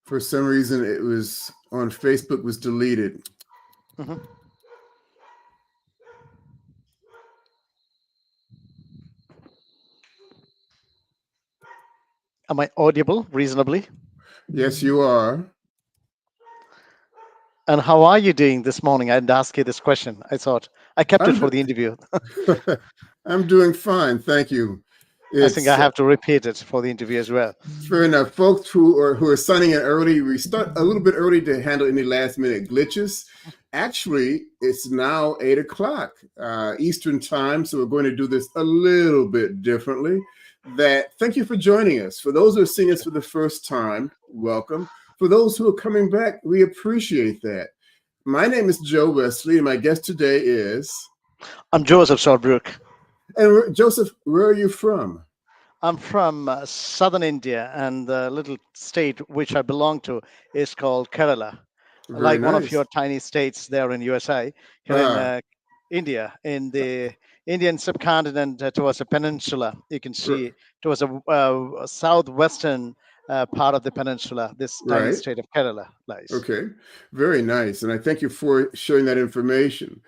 For some reason, it was on Facebook was deleted. Mhm. Am I audible reasonably? Yes, you are. And how are you doing this morning? I didn't ask you this question. I thought I kept it I'm for the interview. I'm doing fine, thank you. I think I It's have to repeat it for the interview as well. fair enough. Folks who are signing in early, we start a little bit early to handle any last minute glitches. Actually, it's now 8 o'clock Eastern time, so we're going to do this a little bit differently. Thank you for joining us. For those who are seeing us for the first time, welcome. For those who are coming back, we appreciate that. My name is Joe Wesley, and my guest today is. I'm Joseph Saultbrook. And Joseph, where are you from? I'm from southern India, and the little state which I belong to is called Kerala, Very like one of nice. your tiny states there in USA. Here in Ah, India, in the Indian subcontinent, towards a peninsula, you can r- see towards a southwestern part of the peninsula. This tiny right. state of Kerala lies. Okay, very nice. And I thank you for sharing that information.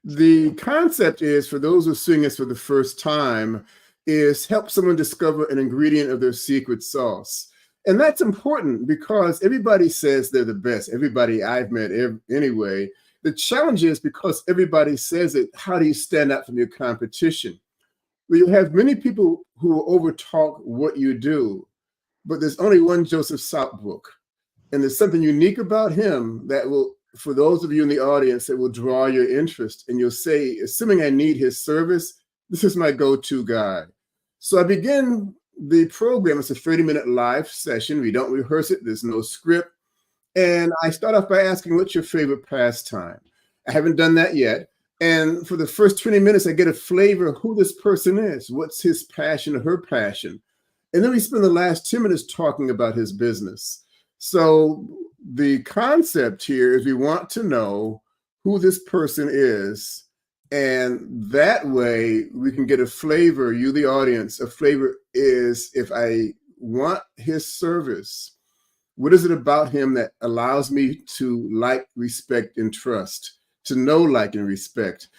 The concept is for those who are seeing this for the first time, is help someone discover an ingredient of their secret sauce. And that's important because everybody says they're the best. Everybody I've met anyway. The challenge is because everybody says it, how do you stand out from your competition? Well, you have many people who will overtalk what you do, but there's only one Joseph Saultbrook. And there's something unique about him that will, for those of you in the audience, that will draw your interest. And you'll say, assuming I need his service, this is my go-to guy. So I begin the program. It's a 30-minute live session. We don't rehearse it. There's no script. And I start off by asking, what's your favorite pastime? I haven't done that yet. And for the first 20 minutes, I get a flavor of who this person is. What's his passion or her passion? And then we spend the last 10 minutes talking about his business. So the concept here is we want to know who this person is. And that way we can get a flavor, you, the audience, a flavor is if I want his service, what is it about him that allows me to like, respect, and trust? To know, like, and respect.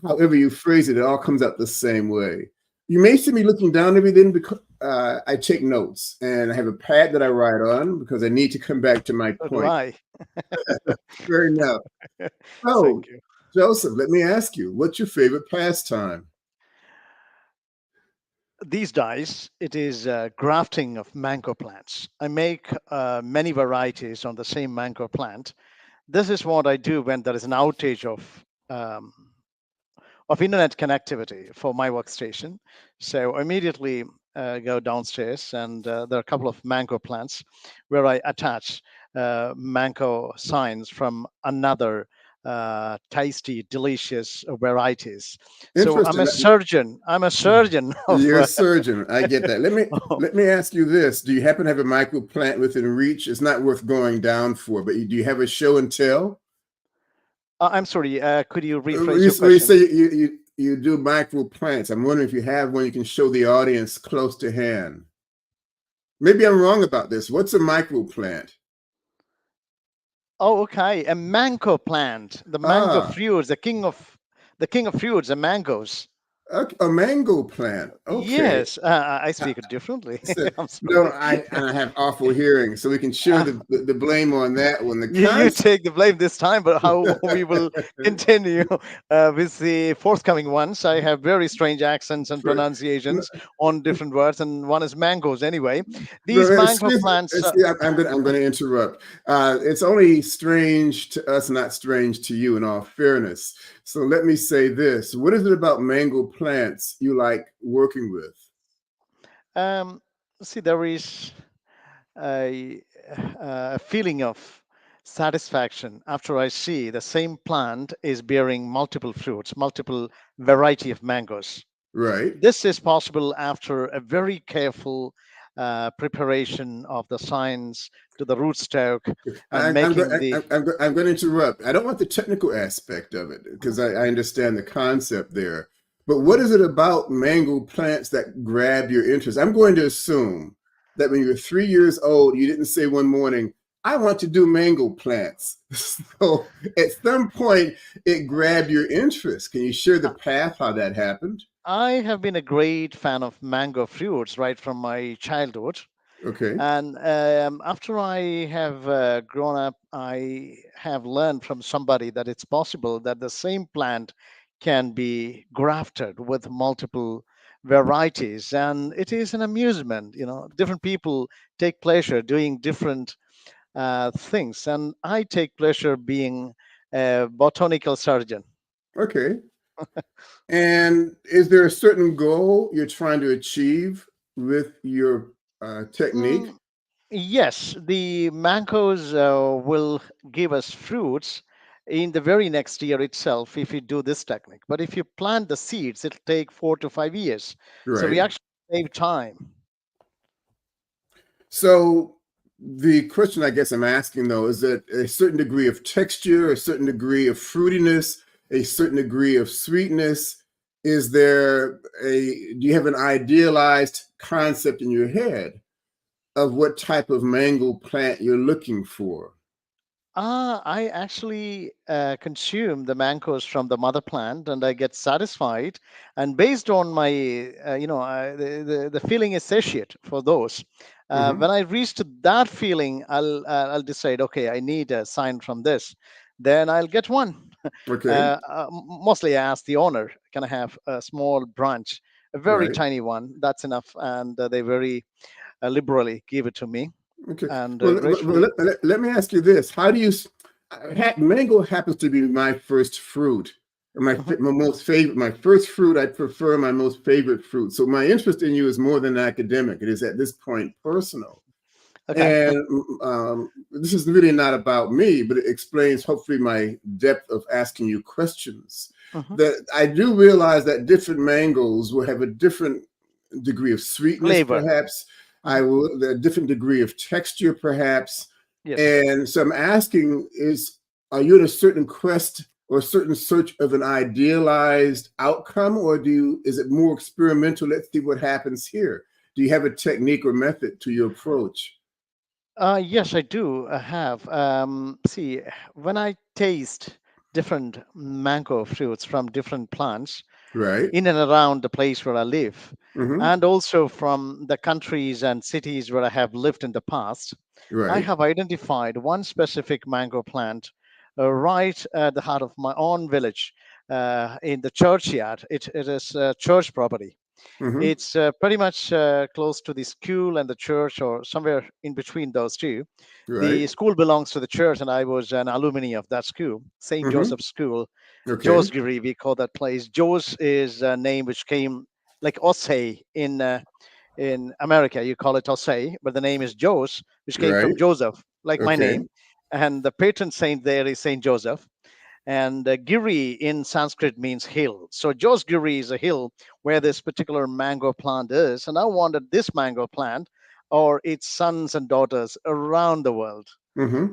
However you phrase it, it all comes out the same way. You may see me looking down everything because I take notes and I have a pad that I write on because I need to come back to my So do point. I. Fair enough. So, Thank you. Joseph, let me ask you, what's your favorite pastime? These days, it is grafting of mango plants. I make many varieties on the same mango plant. This is what I do when there is an outage um, of internet connectivity for my workstation. So immediately go downstairs, and there are a couple of mango plants where I attach mango signs from another tasty, delicious varieties. So I'm Interesting. a surgeon. I'm a surgeon of. You're a surgeon. I get that. Let me Oh, let me ask you this: do you happen to have a micro plant within reach? It's not worth going down for, but do you have a show and tell? I'm sorry. Could you rephrase your We question? say you do micro plants. I'm wondering if you have one you can show the audience close to hand. Maybe I'm wrong about this. What's a micro plant? Oh, okay. A mango plant, the mango Ah, fruits, the king of fruits, the mangoes. a mango plant. Okay. Yes, I speak it differently. So, I'm no, sorry. I have awful hearing, so we can share Uh, the blame on that one. The you cons. take the blame this time, but how we will continue with the forthcoming ones. I have very strange accents and For, pronunciations on different words, and one is mangoes anyway. no, These mango excuse me. plants. I'm going to interrupt. It's only strange to us, not strange to you. In all fairness, so let me say this: what is it about mango plants you like working with? Um, See, there is a, a feeling of satisfaction after I see the same plant is bearing multiple fruits, multiple variety of mangoes. Right. This is possible after a very careful preparation of the science to the rootstock and making the. I'm going to interrupt. I don't want the technical aspect of it because I understand the concept there. But what is it about mango plants that grab your interest? I'm going to assume that when you were 3 years old, you didn't say one morning, I want to do mango plants. So at some point, it grabbed your interest. Can you share the Uh, path how that happened? I have been a great fan of mango fruits right from my childhood. Okay. And after I have grown up, I have learned from somebody that it's possible that the same plant can be grafted with multiple varieties. And it is an amusement. Different people take pleasure doing different things. And I take pleasure being a botanical surgeon. Okay. And is there a certain goal you're trying to achieve with your technique? Mm, Yes, the mangoes will give us fruits in the very next year itself if you do this technique. But if you plant the seeds, it'll take 4 to 5 years. So we Right. actually save time. So the question I guess I'm asking though is that a certain degree of texture, a certain degree of fruitiness, a certain degree of sweetness. Is there do you have an idealized concept in your head of what type of mango plant you're looking for? I actually consume the mangoes from the mother plant, and I get satisfied. And based on my, the feeling is satiate for those. Hmm. When I reach to that feeling, I'll decide. Okay, I need a sign from this. Then I'll get one. Okay. Mostly, I ask the owner, "Can I have a small branch, a very Right. tiny one? That's enough." And they very liberally give it to me, Okay. and Well, gratefully. let me ask you this. How do you, mango happens to be my first fruit, Mhm. my most favorite, my first fruit I prefer, my most favorite fruit. So my interest in you is more than academic. It is at this point personal. Okay. And this is really not about me, but it explains hopefully my depth of asking you questions. Mhm. That I do realize that different mangoes will have a different degree of sweetness, Flavor. perhaps. I Mhm. will a different degree of texture, perhaps. Yes. And so I'm asking: are you in a certain quest or a certain search of an idealized outcome, or is it more experimental? Let's see what happens here. Do you have a technique or method to your approach? Yes, I do have. See, when I taste different mango fruits from different plants Right. in and around the place where I live, Hmm. and also from the countries and cities where I have lived in the past, I Right. have identified one specific mango plant right at the heart of my own village in the churchyard. It is church property. Hmm. It's pretty much close to the school and the church, or somewhere in between those two. Right. The school belongs to the church, and I was an alumni of that school, St. Hmm. Joseph's School, Okay. Josgiri, we call that place. Jos is a name which came like Osei in America. You call it Osei, but the name is Jos, which came from Right. Joseph, like my Okay. name. And the patron saint there is Saint Joseph. And Giri in Sanskrit means hill. So Jos Giri is a hill where this particular mango plant is. And I wanted this mango plant or its sons and daughters around the world. Hmm.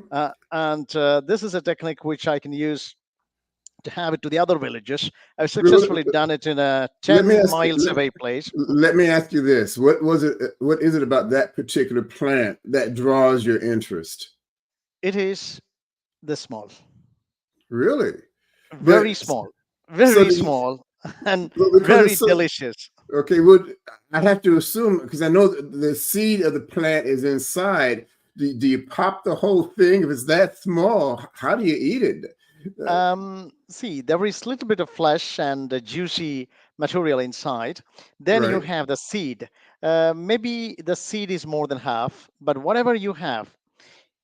And this is a technique which I can use to have it to the other villages. I've Let, successfully done it in a let me 10 ask you. miles away place. Let me ask you this: what was it? What is it about that particular plant that draws your interest? It is this small, Really? But very small, so very the small, and because very it's so delicious. okay. Would I have to assume because I know the seed of the plant is inside? Do you pop the whole thing? If it's that small, how do you eat it? See, there is little bit of flesh and juicy material inside. Then you Right. have the seed. Maybe the seed is more than half, but whatever you have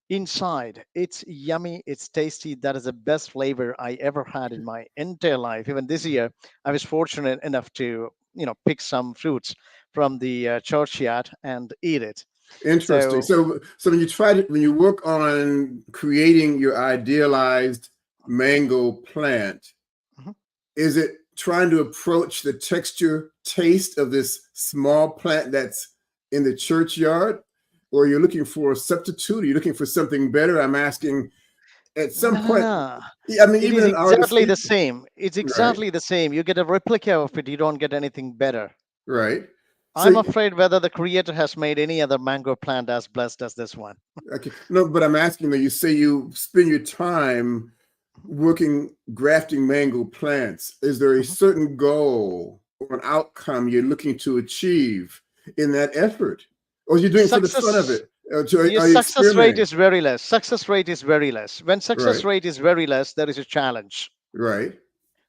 inside, it's yummy, it's tasty. That is the best flavor I ever had in my entire life. Even this year, I was fortunate enough to, pick some fruits from the churchyard and eat it. Interesting. So, So when you work on creating your idealized mango plant, mhm. is it trying to approach the texture taste of this small plant that's in the churchyard? Or you're looking for a substitute? Are you looking for something better? I'm asking at some No, no, point. no. Yeah, I mean, It even is an artist, exactly the same. It's right? exactly the same. You get a replica of it. You don't get anything better. Right. So, I'm afraid whether the creator has made any other mango plant as blessed as this one. okay, no, but I'm asking that you say you spend your time working, grafting mango plants. Is there a Mhm. certain goal or an outcome you're looking to achieve in that effort? Or you're doing it for the fun of Success, it? your Are you success rate experimenting? is very less. Success rate is very less. When success Right, rate is very less, there is a challenge. right.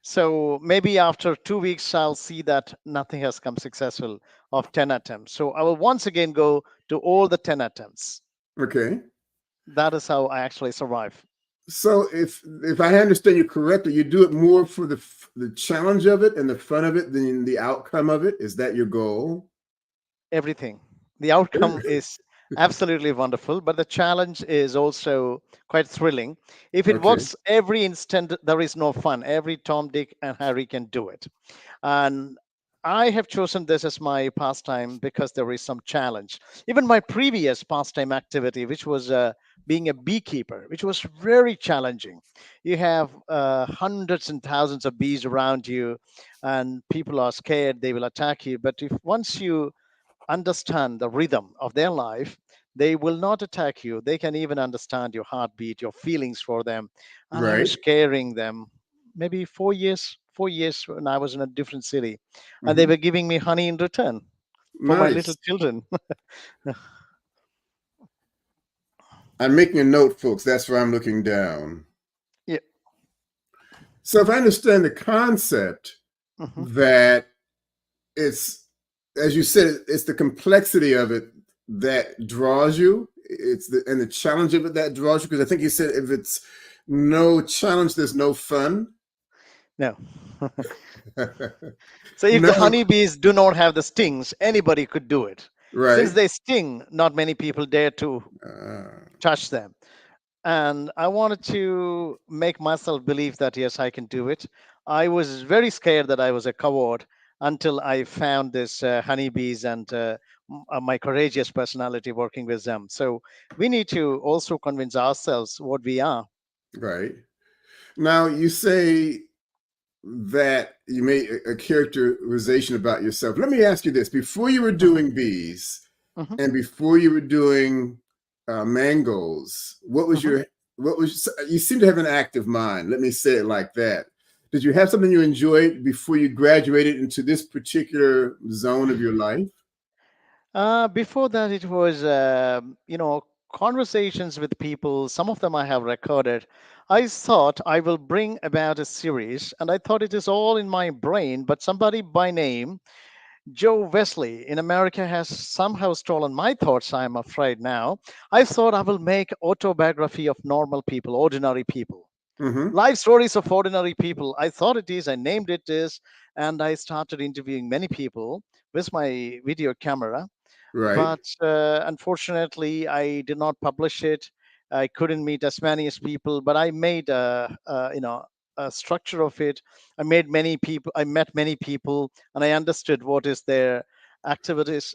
So maybe after 2 weeks, I'll see that nothing has come successful of 10 attempts. So I will once again go to all the 10 attempts. Okay. That is how I actually survive. So if I understand you correctly, you do it more for the challenge of it and the fun of it than the outcome of it. Is that your goal? Everything. The outcome is absolutely wonderful, but the challenge is also quite thrilling. If it Okay, works every instant, there is no fun. Every Tom, Dick, and Harry can do it. And I have chosen this as my pastime because there is some challenge. Even my previous pastime activity, which was being a beekeeper, which was very challenging. You have hundreds and thousands of bees around you, and people are scared they will attack you. But if once you understand the rhythm of their life, they will not attack you. They can even understand your heartbeat, your feelings for them. And I was right. scaring them maybe 4 years, 4 years when I was in a different city. And they Hmm. were giving me honey in return for my little Nice. children. I'm making a note, folks. That's where I'm looking down. Yeah. So if I understand the concept Hmm. that it's, as you said, it's the complexity of it that draws you. It's the challenge of it that draws you. Because I think you said if it's no challenge, there's no fun. No. So if the No, honeybees do not have the stings, anybody could do it. Since right. they sting, not many people dare to touch them. And I wanted to make myself believe that yes, I can do it. I was very scared that I was a coward until I found this honeybees and my courageous personality working with them. So we need to also convince ourselves what we are. Right. Now you say that you made a characterization about yourself. Let me ask you this: before you were Mhm, doing bees mhm, and before you were doing mangoes, what was mhm. your what was you seem to have an active mind. Let me say it like that. Did you have something you enjoyed before you graduated into this particular zone of your life? Before that, it was conversations with people. Some of them I have recorded. I thought I will bring about a series, and I thought it is all in my brain. But somebody by name Joe Wesley in America has somehow stolen my thoughts. I'm afraid now. I thought I will make autobiography of normal people, ordinary people, Mm-hmm. life stories of ordinary people. I thought it is. I named it this, and I started interviewing many people with my video camera, Right. but unfortunately I did not publish it. I couldn't meet as many as people, but I made a structure of it. I met many people, and I understood what is their activities,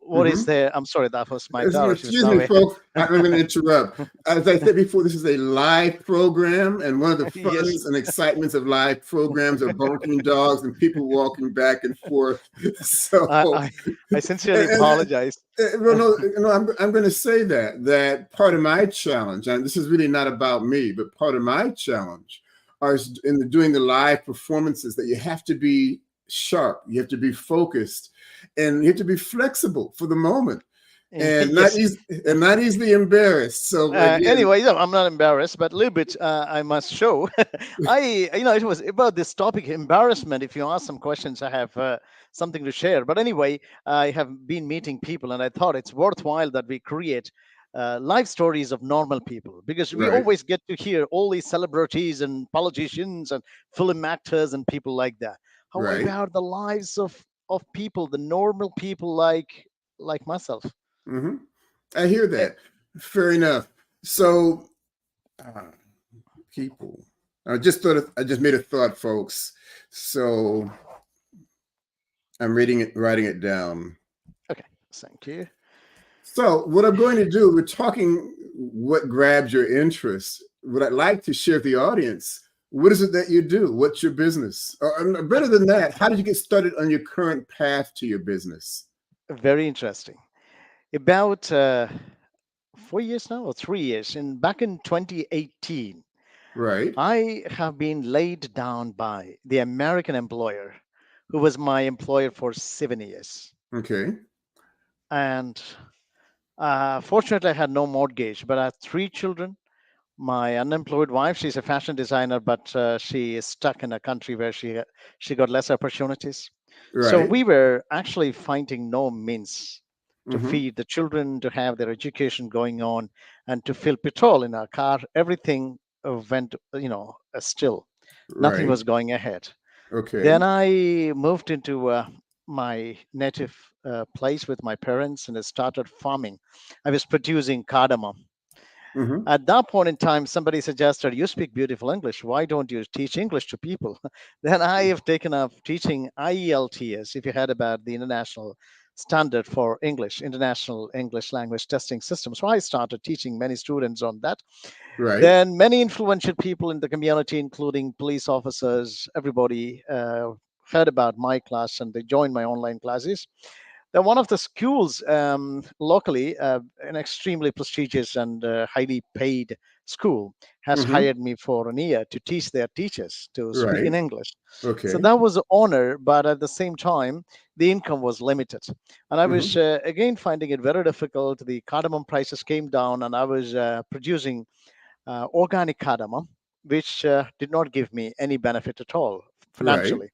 what is Mm-hmm. their, I'm sorry, that was my daughter, she was Excuse me, now folks. I'm going to interrupt. As I said before, this is a live program, and one of the yes. funs and excitements of live programs are barking dogs and people walking back and forth. I, So, I I sincerely and, apologize. well, no, I'm going to say that part of my challenge, and this is really not about me, but part of my challenge is in doing the live performances that you have to be sharp, you have to be focused, and you have to be flexible for the moment and not Yes. easy and not easily embarrassed. So again, Anyway, I'm not embarrassed, but a little bit I must show. It was about this topic, embarrassment. If you ask some questions, I have something to share. But anyway, I have been meeting people, and I thought it's worthwhile that we create life stories of normal people, because we right, always get to hear all these celebrities and politicians and film actors and people like that. How right. about the lives of people, the normal people like myself? Hmm. I hear Eh, that. Fair enough. So, uh, people, I just made a thought, folks. So I'm writing it down. Okay, thank you. So what I'm going to do, we're talking what grabs your interest. What I'd like to share with the audience, what is it that you do? What's your business? Or better than that, how did you get started on your current path to your business? Very interesting. About 4 years now, or 3 years, and back in 2018, Right. I have been laid down by the American employer who was my employer for 7 years. Okay. And fortunately, I had no mortgage, but I had three children. My unemployed wife, she's a fashion designer, but she is stuck in a country where she got less opportunities. So Right. we were actually finding no means to Mm-hmm. feed the children, to have their education going on, and to fill petrol in our car. Everything went, still. Nothing Right. was going ahead. Okay. Then I moved into my native place with my parents and I started farming. I was producing cardamom. Mm-hmm. At that point in time, somebody suggested, "You speak beautiful English. Why don't you teach English to people?" Then I have taken up teaching IELTS, if you heard about the international standard for English, International English Language Testing System. So I started teaching many students on that. Right. Then many influential people in the community, including police officers, everybody heard about my class and they joined my online classes. Then one of the schools locally, an extremely prestigious and highly paid school, has Mm-hmm. hired me for an year to teach their teachers to speak in Right. English. So Okay. that was an honor, but at the same time, the income was limited. And I Mm-hmm. was again finding it very difficult. The cardamom prices came down, and I was producing organic cardamom, which did not give me any benefit at all Right. financially.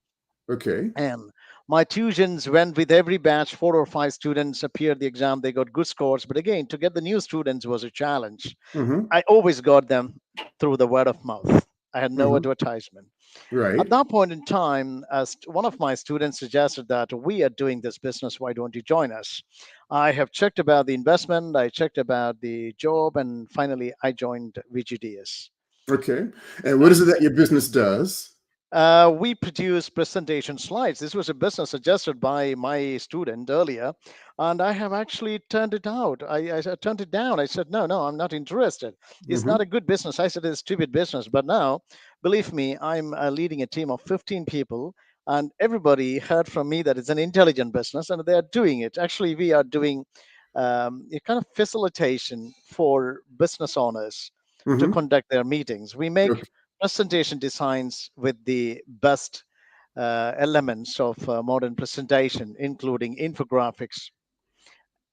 Okay. And my tuitions went with every batch, 4 or 5 students appeared the exam, they got good scores. But again, to get the new students was a challenge. Mm-hmm. I always got them through the word of mouth. I had no Mm-hmm. advertisement. At Right. that point in time, as one of my students suggested that we are doing this business, why don't you join us? I have checked about the investment, I checked about the job, and finally I joined VGDS. Okay. And what is it that your business does? We produce presentation slides. This was a business suggested by my student earlier, and I have actually turned it out. I turned it down. I said, no, I'm not interested. It's not Mm-hmm. a good business. I said, it's a stupid business. But now, believe me, I'm leading a team of 15 people, and everybody heard from me that it's an intelligent business, and they are doing it. Actually, we are doing a kind of facilitation for business owners to Mm-hmm. conduct their meetings. We make Okay. presentation designs with the best elements of modern presentation, including infographics.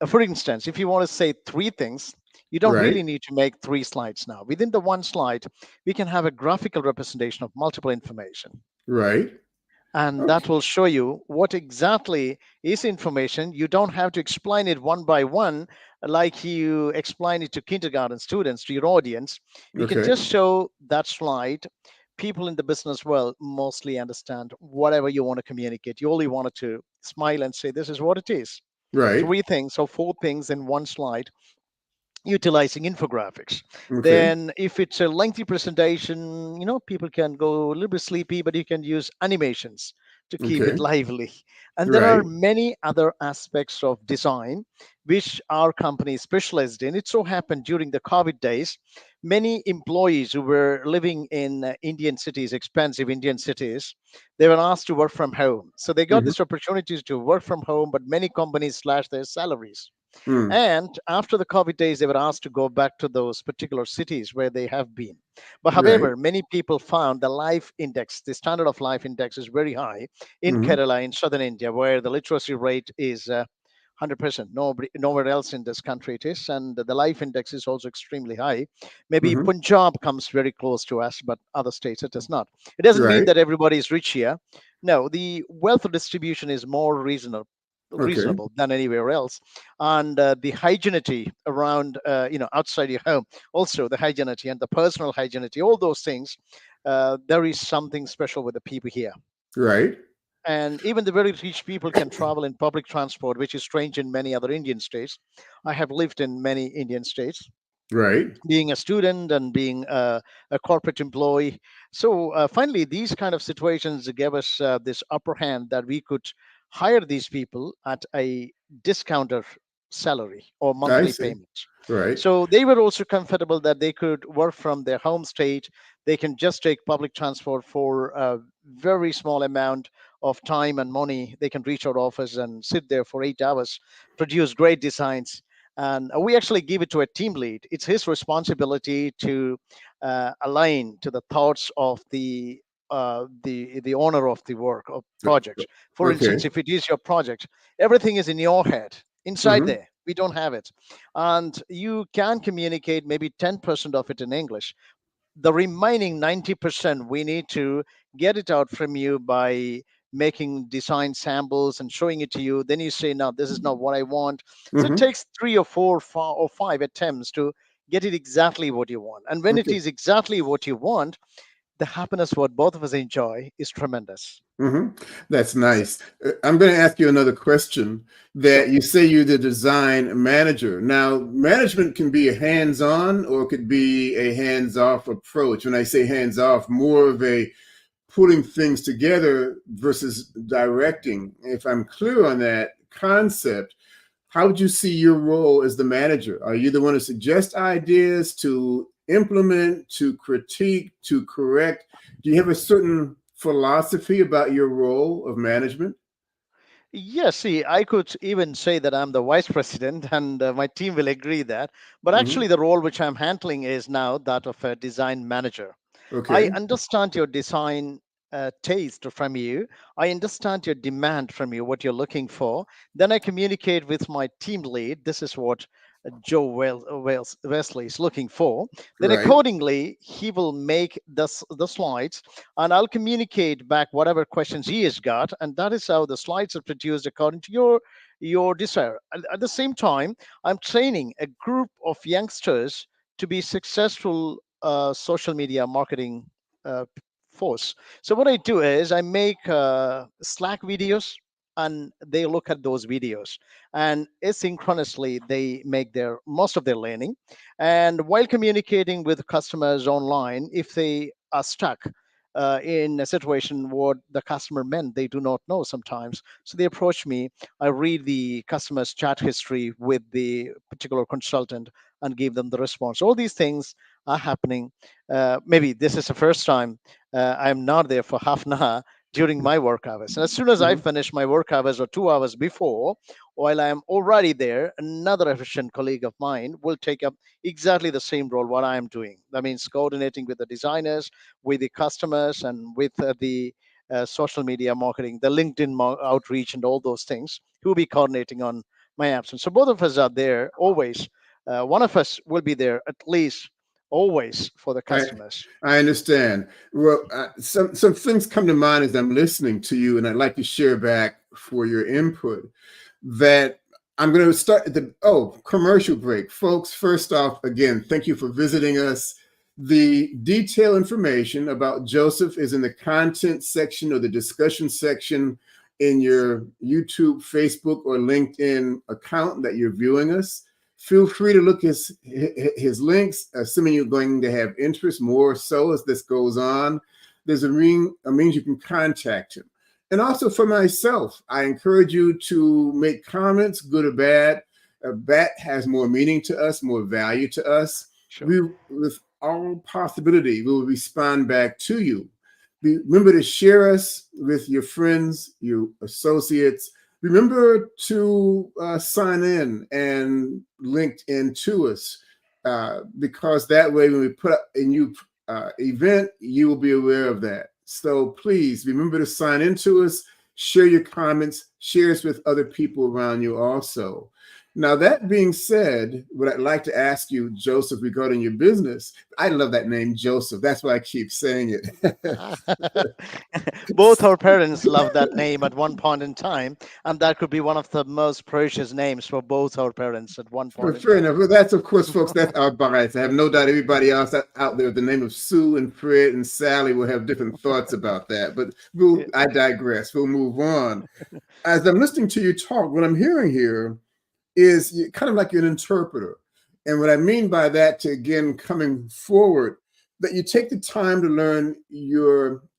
For instance, if you want to say three things, you don't Right. really need to make 3 slides now. Within the one slide, we can have a graphical representation of multiple information. Right. And that Okay. will show you what exactly is information. You don't have to explain it one by one like you explain it to kindergarten students, to your audience. You can Okay. just show that slide. People in the business world mostly understand whatever you want to communicate. You only wanted to smile and say, this is what it is. Right. 3 things or 4 things in one slide utilizing infographics. Okay. Then, if it's a lengthy presentation, people can go a little bit sleepy, but you can use animations to keep it Okay. lively. And there are Right. many other aspects of design which our company is specialized in. It so happened during the COVID days, many employees who were living in Indian cities, expensive Indian cities, they were asked to work from home. So they got Mm-hmm. this opportunity to work from home, but many companies slashed their salaries. Mm. And after the COVID days, they were asked to go back to those particular cities where they have been. But Right. however, many people found the life index, the standard of life index, is very high in Mm-hmm. Kerala, in southern India, where the literacy rate is 100%. Nowhere else in this country it is. And the life index is also extremely high. Maybe Mm-hmm. Punjab comes very close to us, but other states it does not. It doesn't mean Right. that everybody is rich here. No, the wealth distribution is more Okay. reasonable than anywhere else. And the hygienity around, outside your home, also the hygienity and the personal hygienity, all those things, there is something special with the people here. Right. And even the very rich people can travel in public transport, which is strange in many other Indian states. I have lived in many Indian states, Right. being a student and being a corporate employee. So finally, these kind of situations gave us this upper hand that we could hire these people at a discounted salary or I monthly see. payments. Right. So they were also comfortable that they could work from their home state. They can just take public transport for a very small amount of time and money. They can reach our office and sit there for 8 hours, produce great designs. And we actually give it to a team lead. It's his responsibility to align to the thoughts of the owner of the work or project. For Okay. instance, if it is your project, everything is in your head. Inside Hmm. there, we don't have it, and you can communicate maybe 10% of it in English. The remaining 90% we need to get it out from you by making design samples and showing it to you. Then you say, no, this is not what I want. So it Hmm. takes three or four or five attempts to get it exactly what you want. And when it Okay. is exactly what you want, the happiness what both of us enjoy is tremendous. Hmm. That's nice. I'm going to ask you another question. That Sure. you say you're the design manager. Now, management can be a hands-on or it could be a hands-off approach. When I say hands-off, more of a putting things together versus directing. If I'm clear on that concept, how would you see your role as the manager? Are you the one to suggest ideas, to implement, to critique, to correct? Do you have a certain philosophy about your role of management? Yes, see, I could even say that I'm the vice president, and my team will agree that. But Hmm. actually, the role which I'm handling is now that of a design manager. I Okay. understand your design taste from you. I understand your demand from you, what you're looking for. Then I communicate with my team lead. This is what Joe Wesley is looking for. Then Right. accordingly, he will make the slides, and I'll communicate back whatever questions he has got, and that is how the slides are produced according to your desire. At the same time, I'm training a group of youngsters to be successful social media marketing uh, force. So what I do is I make Slack videos, and they look at those videos, and asynchronously they make their most of their learning. And while communicating with customers online, if they are stuck in a situation what the customer meant, they do not know sometimes, so they approach me. I read the customer's chat history with the particular consultant and give them the response. All these things are happening. Maybe this is the first time I'm not there for half an hour during my work hours. And as soon as I Hmm. finish my work hours or 2 hours before, while I am already there, another efficient colleague of mine will take up exactly the same role what I am doing. That means coordinating with the designers, with the customers, and with the social media marketing, the LinkedIn outreach, and all those things. Who will be coordinating on my absence. So both of us are there always. One of us will be there at least always for the I customers. I understand. Well, some things come to mind as I'm listening to you, and I'd like to share back for your input. That I'm going to start at the commercial break, folks. First off, again, thank you for visiting us. The detailed information about Joseph is in the content section or the discussion section in your YouTube, Facebook, or LinkedIn account that you're viewing us. Feel free to look his links, assuming you're going to have interest more so as this goes on. There's a means you can contact him. And also for myself, I encourage you to make comments, good or bad. That has more meaning to us, more value to us. Sure. We, with all possibility, we will respond back to you. Remember to share us with your friends, your associates. Remember to sign in and link in to us because that way when we put up a new event, you will be aware of that. So please remember to sign into us, share your comments, share us with other people around you also. Now, that being said, what I'd like to ask you, Joseph, regarding your business, I love that name, Joseph. That's why I keep saying it. Both our parents loved that name at one point in time, and that could be one of the most precious names for both our parents at one point in Fair time. enough. Well, that's, of course, folks, that's our bias. I have no doubt everybody else out there with the name of Sue and Fred and Sally will have different thoughts about that. But Yeah, I digress. We'll move on. As I'm listening to you talk, what I'm hearing here is kind of like an interpreter. And what I mean by that, to again coming forward, that you take the time to learn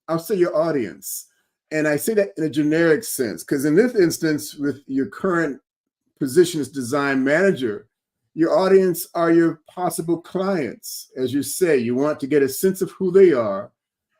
I'll say your audience. And I say that in a generic sense, because in this instance, with your current position as design manager, Your audience are your possible clients. As you say, you want to get a sense of who they are,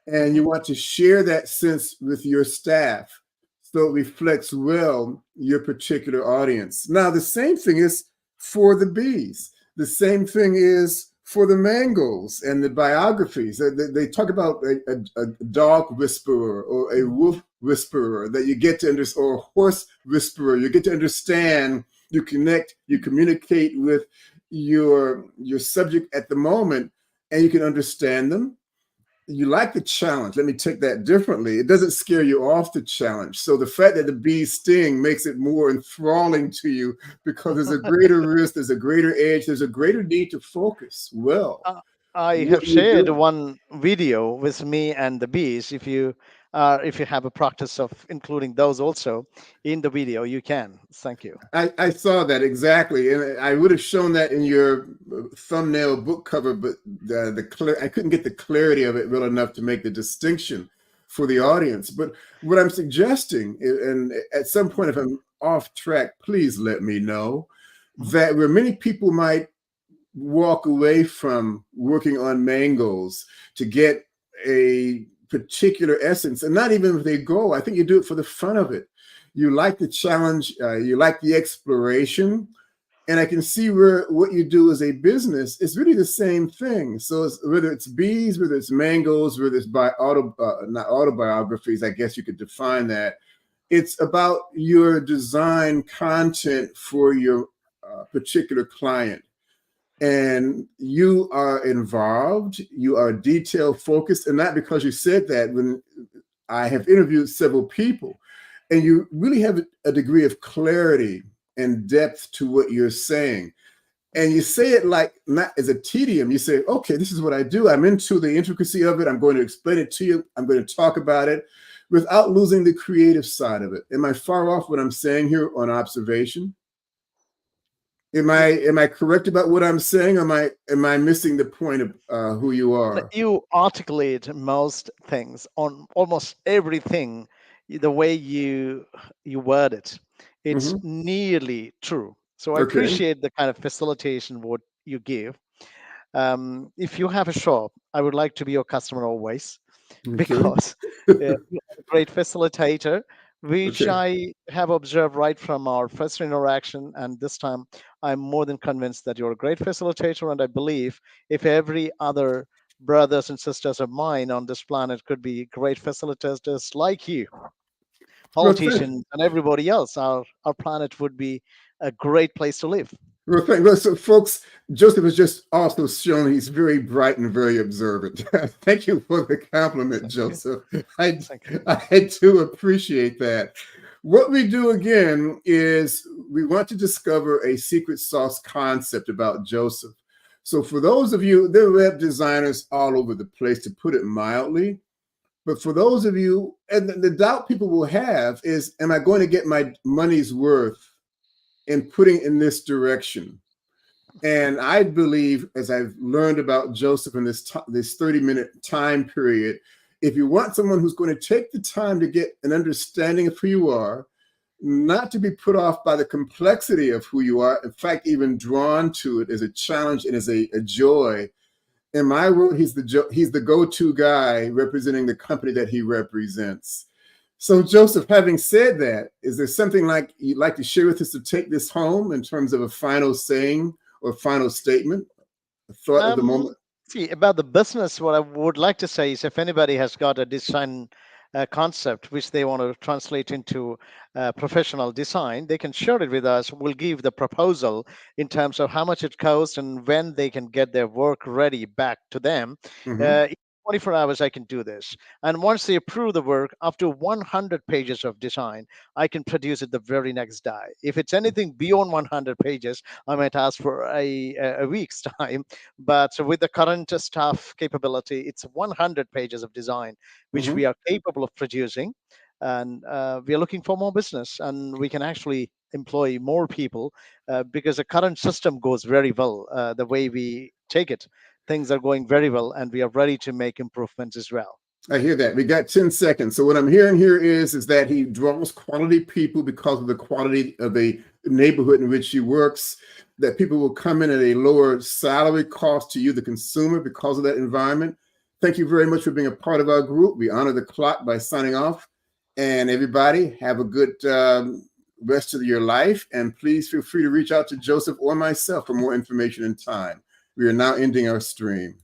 and you Mhm. want to share that sense with your staff so it reflects well your particular audience. Now, the same thing is for the bees. The same thing is for the mangoes and the biographies. They talk about a dog whisperer or a wolf whisperer that you get to understand, or a horse whisperer. You get to understand, you connect, you communicate with your subject at the moment, and you can understand them. You like the challenge. Let me take that differently. It doesn't scare you off the challenge. So the fact that the bees sting makes it more enthralling to you because there's a greater risk, there's a greater edge, there's a greater need to focus well Uh, I what have you're shared doing. one video with me and the bees. If you have a practice of including those also in the video, you can. Thank you. I saw that exactly, and I would have shown that in your thumbnail book cover, but I couldn't get the clarity of it real enough to make the distinction for the audience. But what I'm suggesting, and at some point, if I'm off track, please let me know, Mhm. that where many people might walk away from working on mangoes to get a particular essence, and not even if they go, I think you do it for the fun of it. You like the challenge, you like the exploration, and I can see where what you do as a business is really the same thing. So whether it's bees, whether it's mangoes, whether it's not autobiographies, I guess you could define that. It's about your design content for your particular client, and you are involved, you are detail focused, and not because you said that. When I have interviewed several people, and you really have a degree of clarity and depth to what you're saying, and you say it like not as a tedium. You say, okay, this is what I do, I'm into the intricacy of it, I'm going to explain it to you, I'm going to talk about it without losing the creative side of it. Am I far off what I'm saying here on observation? Am I correct about what I'm saying? Or am I missing the point of who you are? You articulate most things on almost everything the way you word it. It's Hmm. nearly true. So I Okay. appreciate the kind of facilitation what you give. If you have a shop, I would like to be your customer always Okay. because you are a great facilitator, which Okay. I have observed right from our first interaction. And this time, I'm more than convinced that you're a great facilitator. And I believe if every other brothers and sisters of mine on this planet could be great facilitators like you, Well, thank politicians, and everybody else, our planet would be a great place to live. well, so folks, Joseph has just also shown he's very bright and very observant. Thank you for the compliment, Thank you. Joseph. I Thank you. I do appreciate that. What we do again is we want to discover a secret sauce concept about Joseph. So for those of you, there are web designers all over the place, to put it mildly. But for those of you, and the doubt people will have is, am I going to get my money's worth in putting in this direction? And I believe, as I've learned about Joseph in this 30-minute time period, if you want someone who's going to take the time to get an understanding of who you are, not to be put off by the complexity of who you are, in fact, even drawn to it as a challenge and as a joy. In my world, he's the go-to guy representing the company that he represents. So, Joseph, having said that, is there something like you'd like to share with us to take this home in terms of a final saying or final statement, a thought of the Um, moment? See, about the business, what I would like to say is if anybody has got a design concept which they want to translate into professional design, they can share it with us. We'll give the proposal in terms of how much it costs and when they can get their work ready back to them. Mm-hmm. In 24 hours, I can do this. And once they approve the work, up to 100 pages of design, I can produce it the very next day. If it's anything beyond 100 pages, I might ask for a week's time, but with the current staff capability, it's 100 pages of design which Mm-hmm. we are capable of producing. And we are looking for more business, and we can actually employ more people because the current system goes very well. The way we take it, things are going very well, and we are ready to make improvements as well. I hear that. We got 10 seconds. So what I'm hearing here is that he draws quality people because of the quality of the neighborhood in which he works. that people will come in at a lower salary cost to you, the consumer, because of that environment. Thank you very much for being a part of our group. We honor the clock by signing off. And everybody, have a good rest of your life. And please feel free to reach out to Joseph or myself for more information and time. We are now ending our stream.